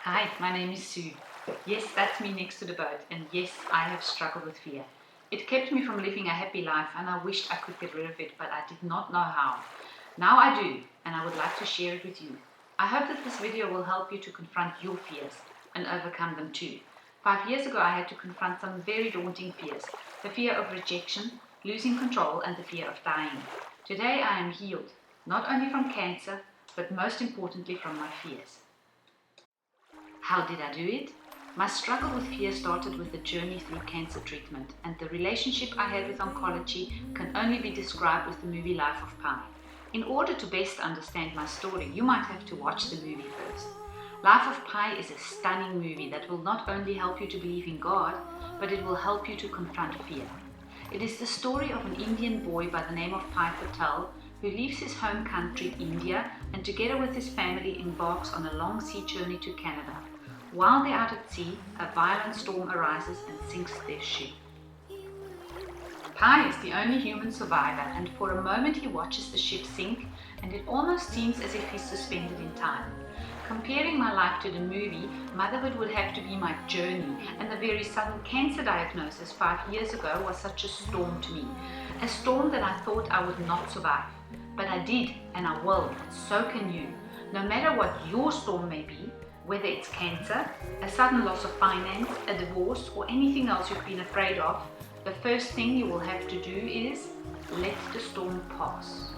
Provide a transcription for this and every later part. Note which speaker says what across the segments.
Speaker 1: Hi, my name is Sue. Yes, that's me next to the boat, and yes, I have struggled with fear. It kept me from living a happy life, and I wished I could get rid of it, but I did not know how. Now I do, and I would like to share it with you. I hope that this video will help you to confront your fears and overcome them too. 5 years ago, I had to confront some very daunting fears: the fear of rejection, losing control, and the fear of dying. Today, I am healed, not only from cancer, but most importantly from my fears. How did I do it? My struggle with fear started with the journey through cancer treatment, and the relationship I had with oncology can only be described with the movie Life of Pi. In order to best understand my story, you might have to watch the movie first. Life of Pi is a stunning movie that will not only help you to believe in God, but it will help you to confront fear. It is the story of an Indian boy by the name of Pai Patel who leaves his home country, India, and together with his family embarks on a long sea journey to Canada. While they're out at sea, a violent storm arises and sinks their ship. Pi is the only human survivor, and for a moment he watches the ship sink, and it almost seems as if he's suspended in time. Comparing my life to the movie, motherhood would have to be my journey, and the very sudden cancer diagnosis 5 years ago was such a storm to me. A storm that I thought I would not survive. But I did, and I will, so can you. No matter what your storm may be, whether it's cancer, a sudden loss of finance, a divorce, or anything else you've been afraid of, the first thing you will have to do is let the storm pass.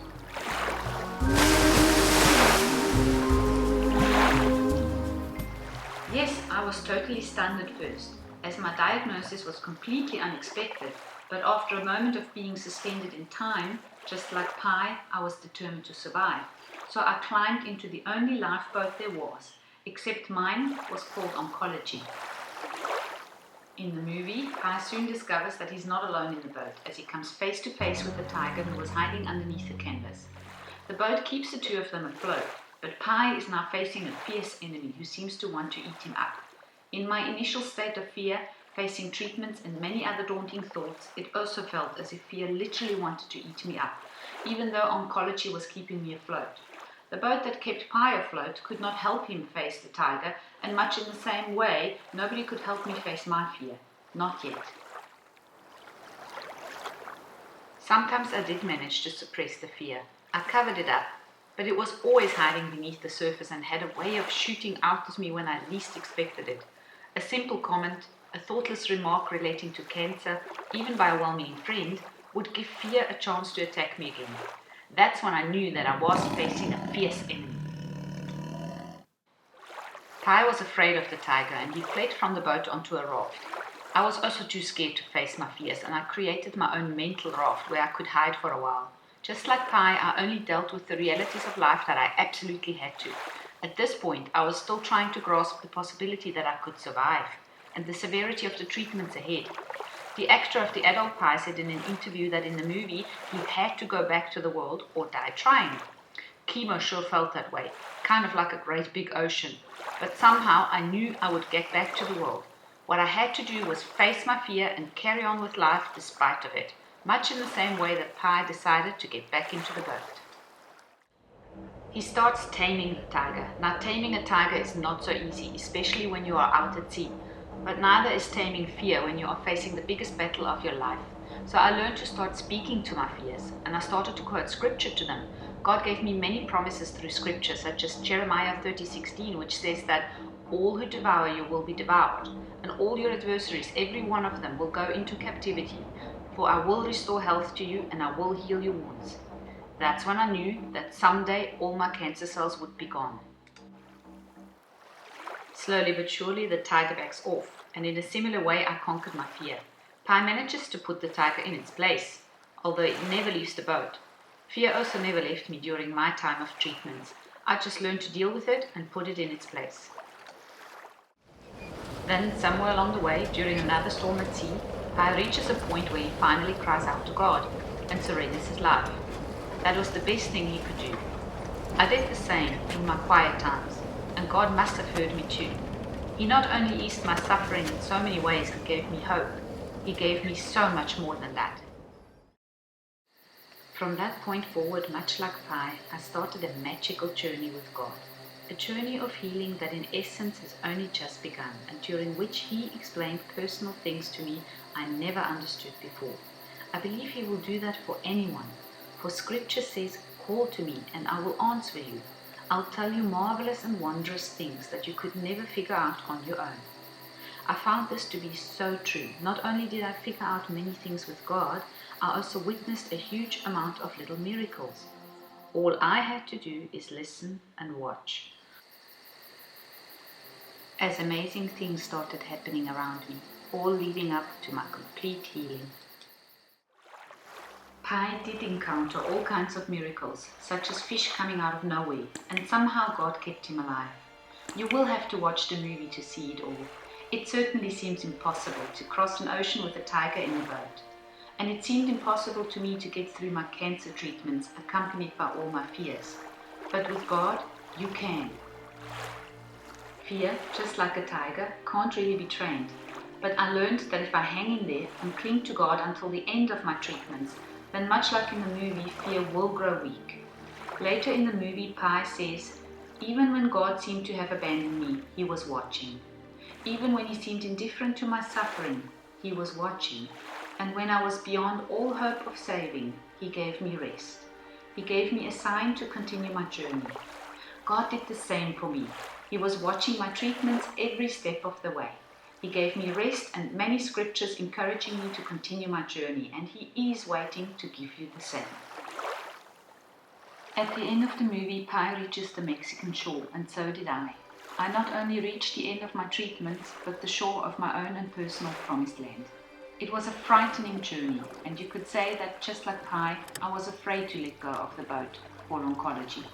Speaker 1: Yes, I was totally stunned at first, as my diagnosis was completely unexpected, but after a moment of being suspended in time, just like Pi, I was determined to survive. So I climbed into the only lifeboat there was, except mine was called oncology. In the movie, Pi soon discovers that he's not alone in the boat, as he comes face to face with the tiger who was hiding underneath the canvas. The boat keeps the two of them afloat, but Pi is now facing a fierce enemy who seems to want to eat him up. In my initial state of fear, facing treatments and many other daunting thoughts, it also felt as if fear literally wanted to eat me up, even though oncology was keeping me afloat. The boat that kept Pi afloat could not help him face the tiger, and much in the same way, nobody could help me face my fear. Not yet. Sometimes I did manage to suppress the fear. I covered it up, but it was always hiding beneath the surface and had a way of shooting out at me when I least expected it. A simple comment, a thoughtless remark relating to cancer, even by a well-meaning friend, would give fear a chance to attack me again. That's when I knew that I was facing a fierce enemy. Pi was afraid of the tiger and he fled from the boat onto a raft. I was also too scared to face my fears, and I created my own mental raft where I could hide for a while. Just like Pi, I only dealt with the realities of life that I absolutely had to. At this point, I was still trying to grasp the possibility that I could survive and the severity of the treatments ahead. The actor of the adult Pi said in an interview that in the movie he had to go back to the world or die trying. Chemo sure felt that way, kind of like a great big ocean. But somehow I knew I would get back to the world. What I had to do was face my fear and carry on with life despite of it, much in the same way that Pi decided to get back into the boat. He starts taming the tiger. Now, taming a tiger is not so easy, especially when you are out at sea. But neither is taming fear when you are facing the biggest battle of your life. So I learned to start speaking to my fears, and I started to quote scripture to them. God gave me many promises through scripture, such as Jeremiah 30:16, which says that all who devour you will be devoured, and all your adversaries, every one of them, will go into captivity. For I will restore health to you, and I will heal your wounds. That's when I knew that someday all my cancer cells would be gone. Slowly but surely, the tiger backs off, and in a similar way, I conquered my fear. Pi manages to put the tiger in its place, although it never leaves the boat. Fear also never left me during my time of treatments. I just learned to deal with it and put it in its place. Then, somewhere along the way, during another storm at sea, Pi reaches a point where he finally cries out to God and surrenders his life. That was the best thing he could do. I did the same in my quiet times, and God must have heard me too. He not only eased my suffering in so many ways and gave me hope, He gave me so much more than that. From that point forward, much like Pi, I started a magical journey with God. A journey of healing that in essence has only just begun, and during which he explained personal things to me I never understood before. I believe he will do that for anyone, for scripture says, "Call to me and I will answer you. I'll tell you marvelous and wondrous things that you could never figure out on your own." I found this to be so true. Not only did I figure out many things with God, I also witnessed a huge amount of little miracles. All I had to do is listen and watch. As amazing things started happening around me, all leading up to my complete healing. Pi did encounter all kinds of miracles, such as fish coming out of nowhere, and somehow God kept him alive. You will have to watch the movie to see it all. It certainly seems impossible to cross an ocean with a tiger in a boat. And it seemed impossible to me to get through my cancer treatments accompanied by all my fears. But with God, you can. Fear, just like a tiger, can't really be trained. But I learned that if I hang in there and cling to God until the end of my treatments, then much like in the movie, fear will grow weak. Later in the movie, Pi says, "Even when God seemed to have abandoned me, he was watching. Even when he seemed indifferent to my suffering, he was watching. And when I was beyond all hope of saving, he gave me rest. He gave me a sign to continue my journey." God did the same for me. He was watching my treatments every step of the way. He gave me rest and many scriptures encouraging me to continue my journey, and he is waiting to give you the same. At the end of the movie, Pi reaches the Mexican shore, and so did I. I not only reached the end of my treatments, but the shore of my own and personal promised land. It was a frightening journey, and you could say that just like Pi, I was afraid to let go of the boat for oncology.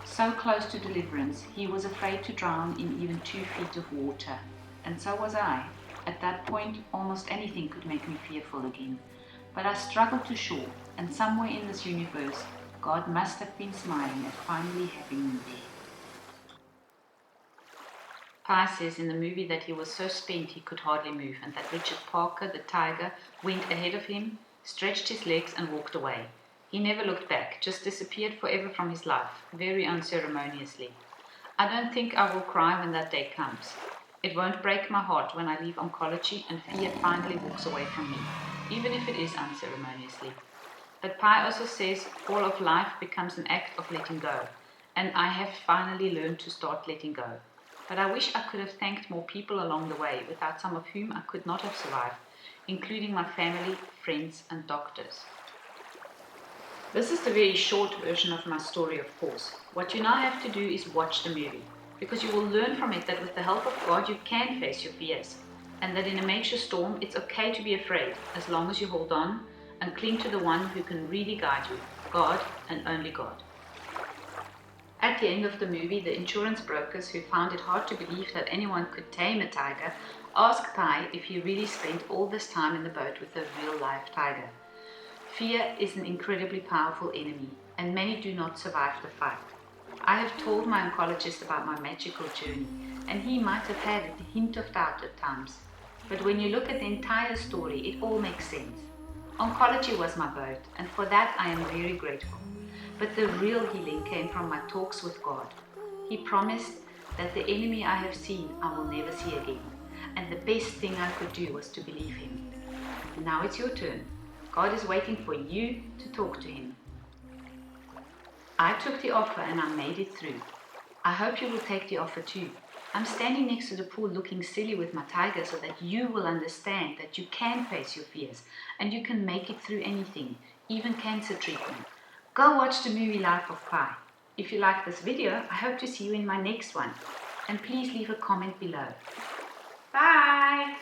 Speaker 1: So close to deliverance, he was afraid to drown in even 2 feet of water, and so was I. At that point, almost anything could make me fearful again. But I struggled to shore, and somewhere in this universe, God must have been smiling at finally having me there. Pi says in the movie that he was so spent he could hardly move, and that Richard Parker, the tiger, went ahead of him, stretched his legs and walked away. He never looked back, just disappeared forever from his life, very unceremoniously. I don't think I will cry when that day comes. It won't break my heart when I leave oncology and fear finally walks away from me, even if it is unceremoniously. But Pi also says all of life becomes an act of letting go, and I have finally learned to start letting go. But I wish I could have thanked more people along the way, without some of whom I could not have survived, including my family, friends, and doctors. This is the very short version of my story, of course. What you now have to do is watch the movie, because you will learn from it that with the help of God you can face your fears, and that in a major storm it's okay to be afraid, as long as you hold on and cling to the one who can really guide you, God and only God. At the end of the movie, the insurance brokers, who found it hard to believe that anyone could tame a tiger, asked Pi if he really spent all this time in the boat with a real-life tiger. Fear is an incredibly powerful enemy, and many do not survive the fight. I have told my oncologist about my magical journey, and he might have had a hint of doubt at times. But when you look at the entire story, it all makes sense. Oncology was my boat, and for that I am very grateful. But the real healing came from my talks with God. He promised that the enemy I have seen I will never see again, and the best thing I could do was to believe him. Now it's your turn. God is waiting for you to talk to him. I took the offer and I made it through. I hope you will take the offer too. I'm standing next to the pool looking silly with my tiger so that you will understand that you can face your fears and you can make it through anything, even cancer treatment. Go watch the movie Life of Pi. If you like this video, I hope to see you in my next one. And please leave a comment below. Bye!